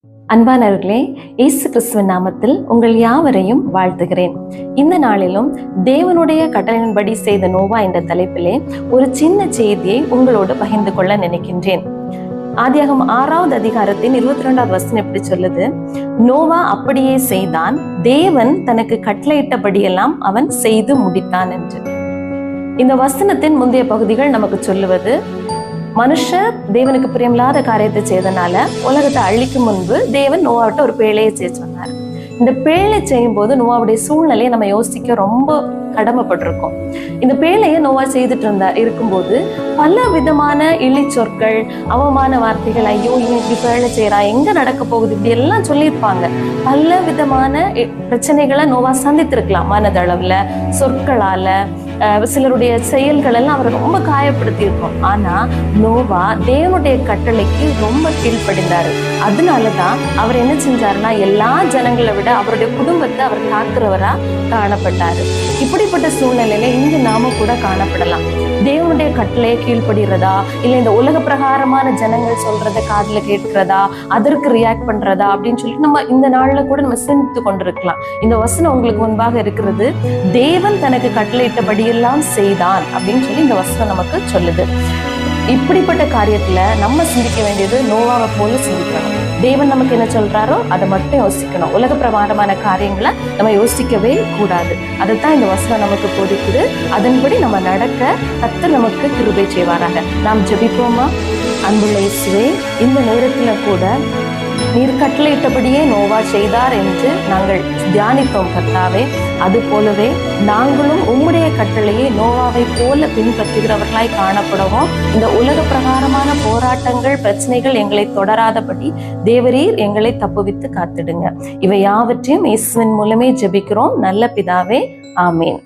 அன்பானவர்களே, இயேசு கிறிஸ்துவின் நாமத்தில் உங்கள் யாவரையும் வாழ்த்துகிறேன். இந்த நாளிலும் தேவனுடைய கட்டளையின்படி செய்த நோவா என்ற தலைப்பிலே ஒரு சின்ன செய்தியை உங்களோடு பகிர்ந்து கொள்ள நினைக்கின்றேன். ஆதியாகமம் 6வது அதிகாரத்தின் 22வது வசனம் எப்படி சொல்லுது? நோவா அப்படியே செய்தான், தேவன் தனக்கு கட்டளையிட்டபடியெல்லாம் அவன் செய்து முடித்தான் என்று. இந்த வசனத்தின் முந்தைய பகுதிகள் நமக்கு சொல்லுவது, மனுஷர் தேவனுக்கு பிரியமில்லாத காரியத்தை செய்தனால உலகத்தை அழிக்கும் முன்பு தேவன் நோவாவிட்ட ஒரு பேழையை செய்ய சொன்னார். இந்த பேழை செய்யும் போது நோவாவுடைய சூழ்நிலையை நம்ம யோசிக்க ரொம்ப கடமைப்பட்டிருக்கோம். இந்த பேழையை நோவா செய்துட்டு இருக்கும்போது பல விதமான இழி சொற்கள், அவமான வார்த்தைகள், ஐயோ இவன் இப்படி பேழை செய்யறா, எங்க நடக்க போகுது, இப்படி எல்லாம் சொல்லியிருப்பாங்க. பல விதமான பிரச்சனைகளை நோவா சந்தித்திருக்கலாம். மனதளவுல, சொற்களால, சிலருடைய செயல்கள் எல்லாம் அவரை ரொம்ப காயப்படுத்தி இருக்கும். ஆனா நோவா தேவனுடைய கட்டளைக்கு ரொம்ப கீழ்ப்படிந்தாரு. அதனாலதான் அவர் என்ன செஞ்சாருன்னா, எல்லா ஜனங்களை விட அவருடைய குடும்பத்தை அவர் காக்கிறவரா காணப்பட்டாரு. இப்படிப்பட்ட சூழ்நிலையில இங்கு நாம கூட காணப்படலாம். தேவனுடைய கட்டளையை கீழ்ப்படுகிறதா, இல்ல இந்த உலக பிரகாரமான ஜனங்கள் சொல்றத காதுல கேட்கிறதா, அதற்கு ரியாக்ட் பண்றதா அப்படின்னு சொல்லிட்டு நம்ம இந்த நாள்ல கூட நம்ம சிந்தித்து கொண்டிருக்கலாம். இந்த வசனம் உங்களுக்கு முன்பாக இருக்கிறது. தேவன் தனக்கு கட்டளையிட்டபடியெல்லாம் செய்தான் அப்படின்னு சொல்லி இந்த வசனம் நமக்கு சொல்லுது. இப்படிப்பட்ட காரியத்துல நம்ம சிந்திக்க வேண்டியது நோவாவை போல சிந்திக்கணும். தேவன் நமக்கு என்ன சொல்றாரோ அதை மட்டும் யோசிக்கணும். உலக பிரமாண்டமான காரியங்களை நம்ம யோசிக்கவே கூடாது. அதைத்தான் இந்த வசனம் நமக்கு போதிக்குது. அதன்படி நம்ம நடக்க கர்த்தர் நமக்கு கிருபை செய்வாராக. நாம் ஜெபிப்போமா? அன்புள்ள இயேசுவே, இந்த நேரத்துல கூட நீர் கட்டளையிட்டபடியே நோவா செய்தார் என்று நாங்கள் தியானித்தோம் கர்த்தாவே. அது போலவே நாங்களும் உம்முடைய கட்டளையை நோவாவை போல பின்பற்றுகிறவர்களாய் காணப்படவும், இந்த உலக பிரகாரமான போராட்டங்கள், பிரச்சனைகள் எங்களை தொடராதபடி தேவரீர் எங்களை தப்புவித்து காத்திடுங்க. இவை யாவற்றையும் இயேசுவின் மூலமே ஜெபிக்கிறோம் நல்ல பிதாவே, ஆமேன்.